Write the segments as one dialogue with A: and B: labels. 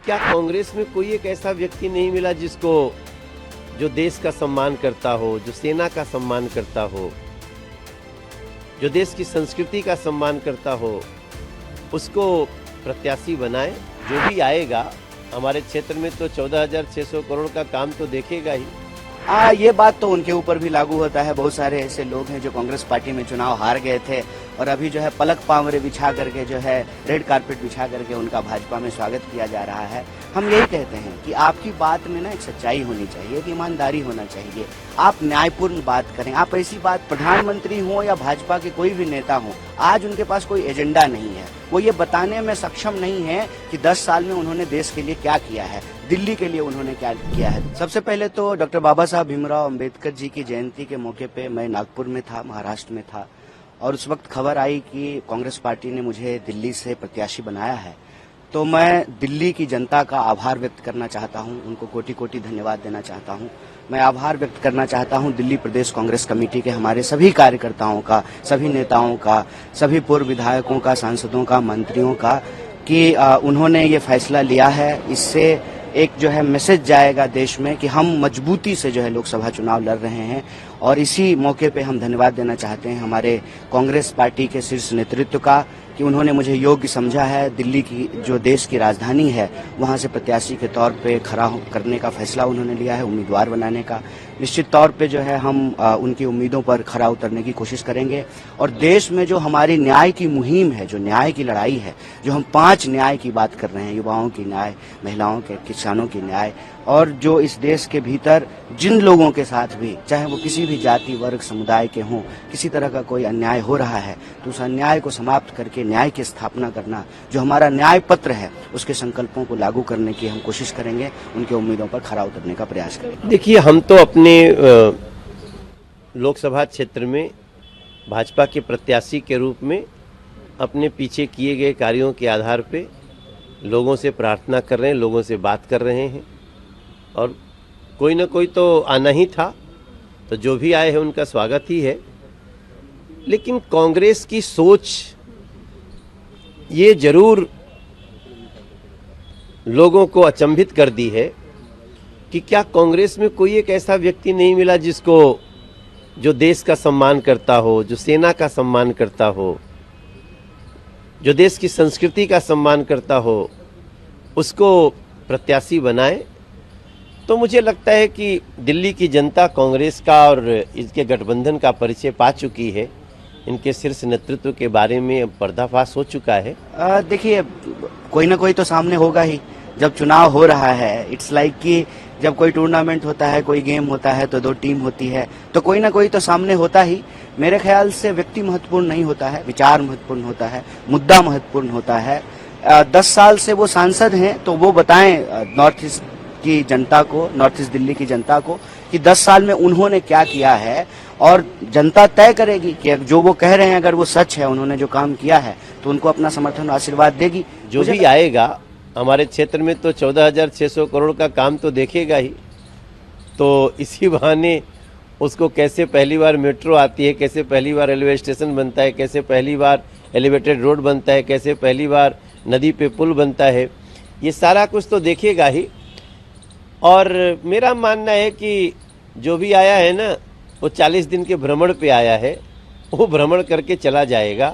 A: क्या कांग्रेस में कोई एक ऐसा व्यक्ति नहीं मिला जिसको जो देश का सम्मान करता हो, जो सेना का सम्मान करता हो, जो देश की संस्कृति का सम्मान करता हो, उसको प्रत्याशी बनाए। जो भी आएगा हमारे क्षेत्र में तो 14,600 करोड़ का काम तो देखेगा ही।
B: ये बात तो उनके ऊपर भी लागू होता है। बहुत सारे ऐसे लोग हैं जो कांग्रेस पार्टी में चुनाव हार गए थे और अभी जो है पलक पावरे बिछा करके जो है रेड कारपेट बिछा करके उनका भाजपा में स्वागत किया जा रहा है। हम यही कहते हैं कि आपकी बात में ना एक सच्चाई होनी चाहिए, एक ईमानदारी होना चाहिए, आप न्यायपूर्ण बात करें। आप ऐसी बात, प्रधानमंत्री हो या भाजपा के कोई भी नेता हो, आज उनके पास कोई एजेंडा नहीं है। वो ये बताने में सक्षम नहीं है कि 10 साल में उन्होंने देश के लिए क्या किया है, दिल्ली के लिए उन्होंने क्या किया है। सबसे पहले तो डॉक्टर बाबा साहब भीमराव अंबेडकर जी की जयंती के मौके पे मैं नागपुर में था, महाराष्ट्र में था, और उस वक्त खबर आई कि कांग्रेस पार्टी ने मुझे दिल्ली से प्रत्याशी बनाया है। तो मैं दिल्ली की जनता का आभार व्यक्त करना चाहता हूं, उनको कोटि कोटि धन्यवाद देना चाहता हूं। मैं आभार व्यक्त करना चाहता हूं दिल्ली प्रदेश कांग्रेस कमेटी के हमारे सभी कार्यकर्ताओं का, सभी नेताओं का, सभी पूर्व विधायकों का, सांसदों का, मंत्रियों का, कि उन्होंने ये फैसला लिया है। इससे एक जो है मैसेज जाएगा देश में कि हम मजबूती से जो है लोकसभा चुनाव लड़ रहे हैं। और इसी मौके पे हम धन्यवाद देना चाहते हैं हमारे कांग्रेस पार्टी के शीर्ष नेतृत्व का कि उन्होंने मुझे योग्य समझा है। दिल्ली की जो देश की राजधानी है वहां से प्रत्याशी के तौर पे खड़ा करने का फैसला उन्होंने लिया है, उम्मीदवार बनाने का। निश्चित तौर पे जो है हम उनकी उम्मीदों पर खरा उतरने की कोशिश करेंगे। और देश में जो हमारी न्याय की मुहिम है, जो न्याय की लड़ाई है, जो हम 5 न्याय की बात कर रहे हैं, युवाओं की न्याय, महिलाओं के, किसानों की न्याय, और जो इस देश के भीतर जिन लोगों के साथ भी, चाहे वो किसी भी जाति, वर्ग, समुदाय के हों, किसी तरह का कोई अन्याय हो रहा है तो उस अन्याय को समाप्त करके न्याय की स्थापना करना, जो हमारा न्याय पत्र है उसके संकल्पों को लागू करने की हम कोशिश करेंगे, उनके उम्मीदों पर खरा उतरने का प्रयास करेंगे।
A: देखिए, हम तो अपने लोकसभा क्षेत्र में भाजपा के प्रत्याशी के रूप में अपने पीछे किए गए कार्यों के आधार पे लोगों से प्रार्थना कर रहे हैं, लोगों से बात कर रहे हैं, और कोई ना कोई तो आना ही था, तो जो भी आए हैं उनका स्वागत ही है। लेकिन कांग्रेस की सोच ये जरूर लोगों को अचंभित कर दी है कि क्या कांग्रेस में कोई एक ऐसा व्यक्ति नहीं मिला जिसको जो देश का सम्मान करता हो, जो सेना का सम्मान करता हो, जो देश की संस्कृति का सम्मान करता हो, उसको प्रत्याशी बनाए। तो मुझे लगता है कि दिल्ली की जनता कांग्रेस का और इसके गठबंधन का परिचय पा चुकी है। इनके शीर्ष नेतृत्व के बारे में पर्दाफाश हो चुका है।
B: देखिए, कोई ना कोई तो सामने होगा ही। जब चुनाव हो रहा है, इट्स लाइक कि जब कोई टूर्नामेंट होता है, कोई गेम होता है तो 2 टीम होती है, तो कोई ना कोई तो सामने होता ही। मेरे ख्याल से व्यक्ति महत्वपूर्ण नहीं होता है, विचार महत्वपूर्ण होता है, मुद्दा महत्वपूर्ण होता है। 10 साल से वो सांसद हैं तो वो बताएं नॉर्थ ईस्ट की जनता को, नॉर्थ ईस्ट दिल्ली की जनता को, कि 10 साल में उन्होंने क्या किया है, और जनता तय करेगी कि जो वो कह रहे हैं अगर वो सच है, उन्होंने जो काम किया है, तो उनको अपना समर्थन और आशीर्वाद देगी।
A: जो भी आएगा हमारे क्षेत्र में तो 14,600 करोड़ का काम तो देखेगा ही। तो इसी बहाने उसको कैसे पहली बार मेट्रो आती है, कैसे पहली बार रेलवे स्टेशन बनता है, कैसे पहली बार एलिवेटेड रोड बनता है, कैसे पहली बार नदी पे पुल बनता है, ये सारा कुछ तो देखेगा ही। और मेरा मानना है कि जो भी आया है ना, वो 40 दिन के भ्रमण पे आया है, वो भ्रमण करके चला जाएगा।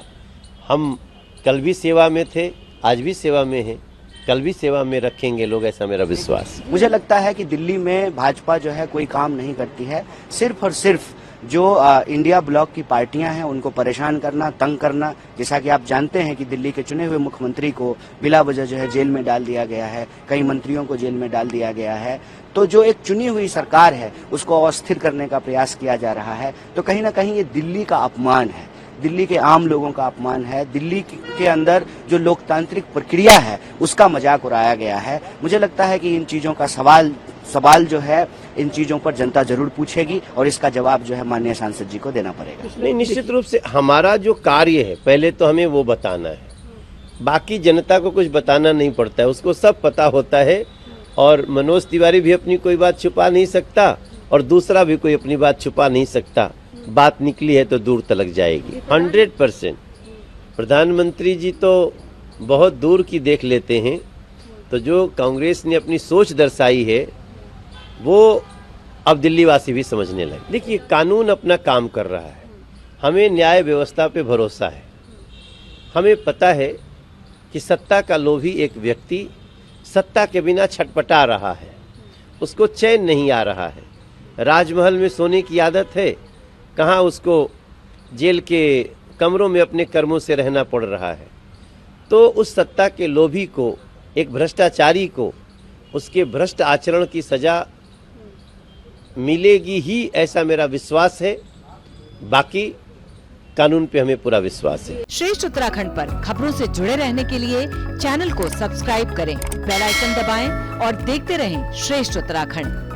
A: हम कल भी सेवा में थे, आज भी सेवा में हैं, कल भी सेवा में रखेंगे लोग, ऐसा मेरा विश्वास।
B: मुझे लगता है कि दिल्ली में भाजपा जो है कोई काम नहीं करती है, सिर्फ और सिर्फ जो इंडिया ब्लॉक की पार्टियां हैं उनको परेशान करना, तंग करना। जैसा कि आप जानते हैं कि दिल्ली के चुने हुए मुख्यमंत्री को बिला वजह जो है जेल में डाल दिया गया है, कई मंत्रियों को जेल में डाल दिया गया है। तो जो एक चुनी हुई सरकार है उसको अस्थिर करने का प्रयास किया जा रहा है। तो कहीं ना कहीं ये दिल्ली का अपमान है, दिल्ली के आम लोगों का अपमान है, दिल्ली के अंदर जो लोकतांत्रिक प्रक्रिया है उसका मजाक उड़ाया गया है। मुझे लगता है कि इन चीजों का सवाल जो है, इन चीजों पर जनता जरूर पूछेगी और इसका जवाब जो है माननीय सांसद जी को देना पड़ेगा।
A: नहीं, निश्चित रूप से हमारा जो कार्य है पहले तो हमें वो बताना है, बाकी जनता को कुछ बताना नहीं पड़ता है, उसको सब पता होता है। और मनोज तिवारी भी अपनी कोई बात छुपा नहीं सकता और दूसरा भी कोई अपनी बात छुपा नहीं सकता। बात निकली है तो दूर तलक जाएगी। 100% प्रधानमंत्री जी तो बहुत दूर की देख लेते हैं, तो जो कांग्रेस ने अपनी सोच दर्शाई है वो अब दिल्ली वासी भी समझने लगे। देखिए, कानून अपना काम कर रहा है, हमें न्याय व्यवस्था पे भरोसा है। हमें पता है कि सत्ता का लोभी एक व्यक्ति सत्ता के बिना छटपटा रहा है, उसको चैन नहीं आ रहा है। राजमहल में सोने की आदत है, कहाँ उसको जेल के कमरों में अपने कर्मों से रहना पड़ रहा है। तो उस सत्ता के लोभी को, एक भ्रष्टाचारी को, उसके भ्रष्ट आचरण की सजा मिलेगी ही, ऐसा मेरा विश्वास है। बाकी कानून पे हमें पूरा विश्वास है।
C: श्रेष्ठ उत्तराखंड पर खबरों से जुड़े रहने के लिए चैनल को सब्सक्राइब करें, बेल आइकन दबाएं और देखते रहें श्रेष्ठ उत्तराखंड।